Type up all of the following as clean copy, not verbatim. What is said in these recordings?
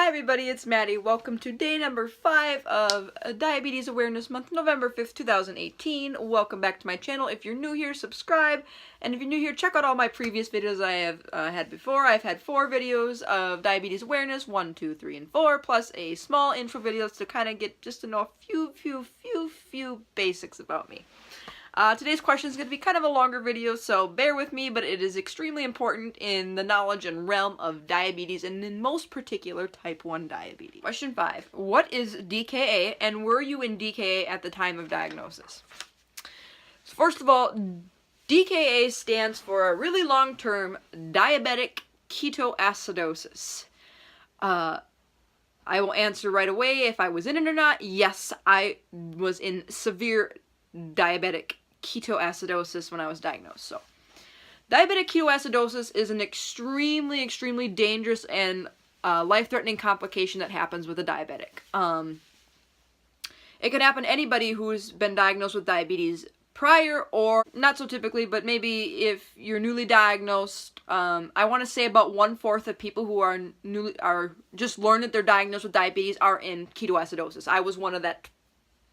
everybody, it's Maddie. Welcome to day number 5 of Diabetes Awareness Month, November 5th, 2018. Welcome back to my channel. If you're new here, subscribe. And if you're new here, check out all my previous videos I have had before. I've had 4 videos of diabetes awareness, 1, 2, 3, and 4, plus a small intro video to kind of get just to know a few basics about me. Today's question is going to be kind of a longer video, so bear with me, but it is extremely important in the knowledge and realm of diabetes, and in most particular, type 1 diabetes. Question 5. What is DKA, and were you in DKA at the time of diagnosis? So first of all, DKA stands for a really long term, Diabetic Ketoacidosis. I will answer right away if I was in it or not. Yes, I was in severe diabetic ketoacidosis when I was diagnosed. So, diabetic ketoacidosis is an extremely dangerous and life-threatening complication that happens with a diabetic. It can happen to anybody who's been diagnosed with diabetes prior, or not so typically, but maybe if you're newly diagnosed. I want to say about 1/4 of people who are just learned that they're diagnosed with diabetes are in ketoacidosis. I was one of that,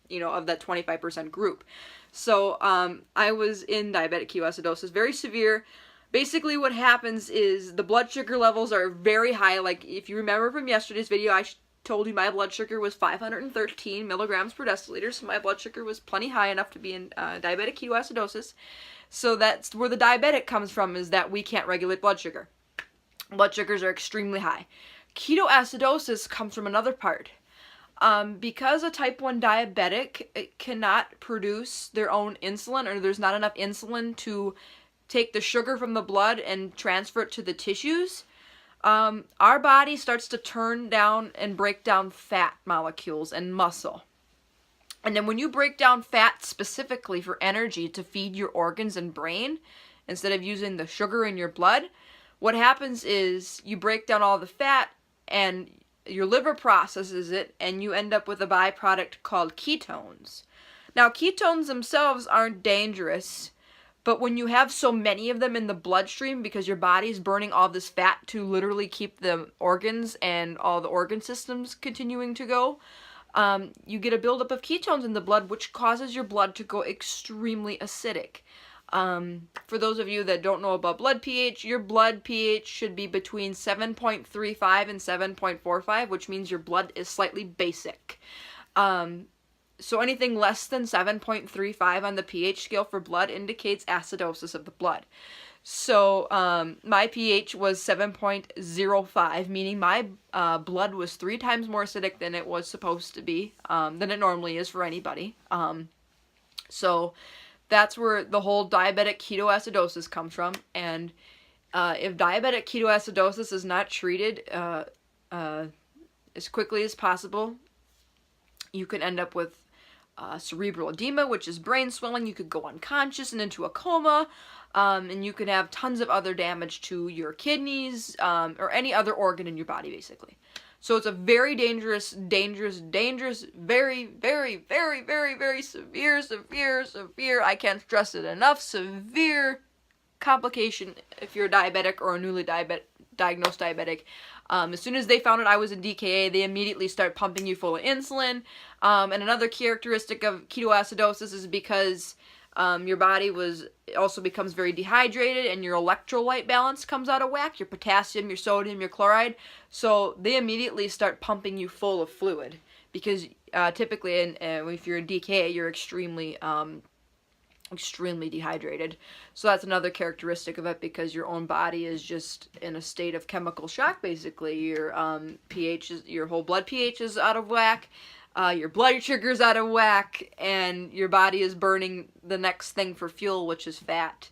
of that 25% group. So, I was in diabetic ketoacidosis, very severe. Basically what happens is the blood sugar levels are very high. Like, if you remember from yesterday's video, I told you my blood sugar was 513 milligrams per deciliter, so my blood sugar was plenty high enough to be in diabetic ketoacidosis. So that's where the diabetic comes from, is that we can't regulate blood sugar. Blood sugars are extremely high. Ketoacidosis comes from another part. Because a type 1 diabetic cannot produce their own insulin, or there's not enough insulin to take the sugar from the blood and transfer it to the tissues, our body starts to turn down and break down fat molecules and muscle. And then when you break down fat specifically for energy to feed your organs and brain, instead of using the sugar in your blood, what happens is you break down all the fat and your liver processes it, and you end up with a byproduct called ketones. Now, ketones themselves aren't dangerous, but when you have so many of them in the bloodstream, because your body's burning all this fat to literally keep the organs and all the organ systems continuing to go, you get a buildup of ketones in the blood, which causes your blood to go extremely acidic. For those of you that don't know about blood pH, your blood pH should be between 7.35 and 7.45, which means your blood is slightly basic. So anything less than 7.35 on the pH scale for blood indicates acidosis of the blood. So my pH was 7.05, meaning my blood was 3 times more acidic than it was supposed to be, than it normally is for anybody. So that's where the whole diabetic ketoacidosis comes from, and if diabetic ketoacidosis is not treated as quickly as possible, you can end up with cerebral edema, which is brain swelling. You could go unconscious and into a coma, and you could have tons of other damage to your kidneys, or any other organ in your body, basically. So it's a very dangerous, very severe, I can't stress it enough, severe complication if you're a diabetic or a newly diagnosed diabetic. As soon as they found out I was in DKA, they immediately start pumping you full of insulin. And another characteristic of ketoacidosis is because your body also becomes very dehydrated, and your electrolyte balance comes out of whack, your potassium, your sodium, your chloride. So they immediately start pumping you full of fluid, because typically if you're in DKA, you're extremely dehydrated. So that's another characteristic of it, because your own body is just in a state of chemical shock, basically. Your your whole blood pH is out of whack. Your blood sugar's out of whack, and your body is burning the next thing for fuel, which is fat.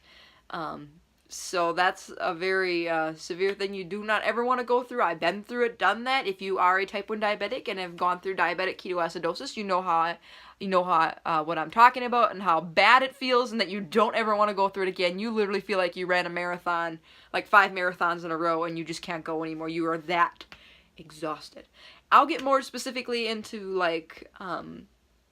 So that's a very severe thing you do not ever want to go through. I've been through it, done that. If you are a type 1 diabetic and have gone through diabetic ketoacidosis, you know what I'm talking about, and how bad it feels, and that you don't ever want to go through it again. You literally feel like you ran a marathon, like 5 marathons in a row, and you just can't go anymore. You are that exhausted. I'll get more specifically into, like,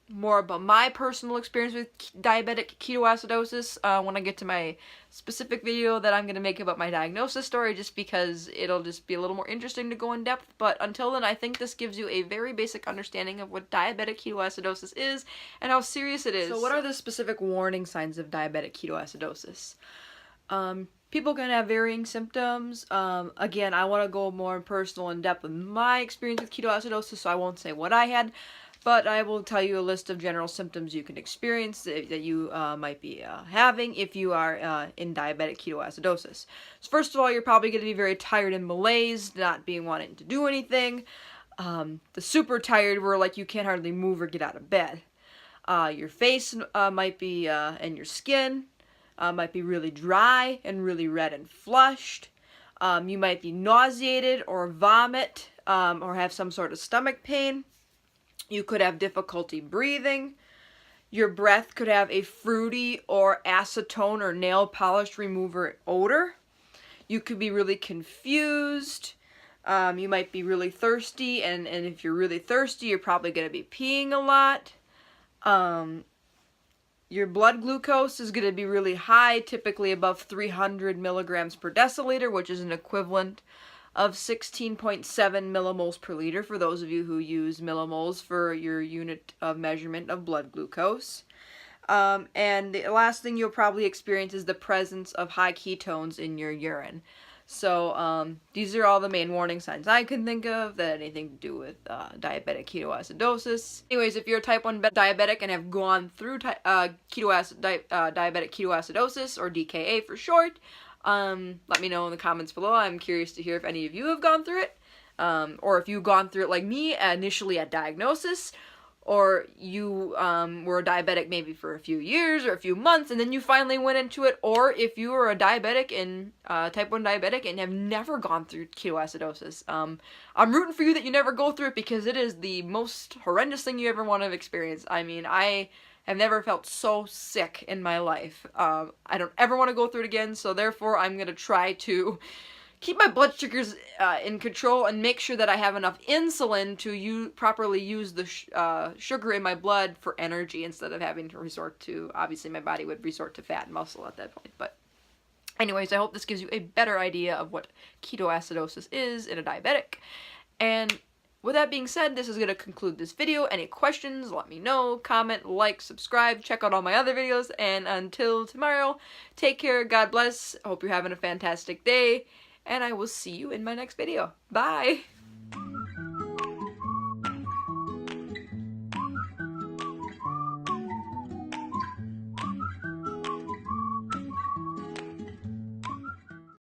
more about my personal experience with diabetic ketoacidosis when I get to my specific video that I'm going to make about my diagnosis story, just because it'll just be a little more interesting to go in depth. But until then, I think this gives you a very basic understanding of what diabetic ketoacidosis is and how serious it is. So what are the specific warning signs of diabetic ketoacidosis? People can have varying symptoms. Again, I want to go more personal in depth with my experience with ketoacidosis, so I won't say what I had, but I will tell you a list of general symptoms you can experience that you might be having if you are in diabetic ketoacidosis. So first of all, you're probably going to be very tired and malaise, not being wanting to do anything. The super tired where like you can't hardly move or get out of bed. Your face might be, and your skin might be really dry and really red and flushed. You might be nauseated or vomit or have some sort of stomach pain. You could have difficulty breathing. Your breath could have a fruity or acetone or nail polish remover odor. You could be really confused. You might be really thirsty, and if you're really thirsty, you're probably going to be peeing a lot. Your blood glucose is going to be really high, typically above 300 milligrams per deciliter, which is an equivalent of 16.7 millimoles per liter for those of you who use millimoles for your unit of measurement of blood glucose. And the last thing you'll probably experience is the presence of high ketones in your urine. So these are all the main warning signs I can think of that had anything to do with diabetic ketoacidosis. Anyways, if you're a type 1 diabetic and have gone through diabetic ketoacidosis, or DKA for short, let me know in the comments below. I'm curious to hear if any of you have gone through it, or if you've gone through it like me, initially at diagnosis, or you were a diabetic maybe for a few years or a few months and then you finally went into it, or if you were a diabetic and type 1 diabetic and have never gone through ketoacidosis. I'm rooting for you that you never go through it, because it is the most horrendous thing you ever want to experience. I mean, I have never felt so sick in my life. I don't ever want to go through it again, so therefore I'm going to try to keep my blood sugars in control and make sure that I have enough insulin to properly use the sugar in my blood for energy, instead of having to resort to, obviously my body would resort to fat and muscle at that point. But anyways, I hope this gives you a better idea of what ketoacidosis is in a diabetic. And with that being said, this is going to conclude this video. Any questions, let me know. Comment, like, subscribe, check out all my other videos. And until tomorrow, take care, God bless. I hope you're having a fantastic day. And I will see you in my next video. Bye!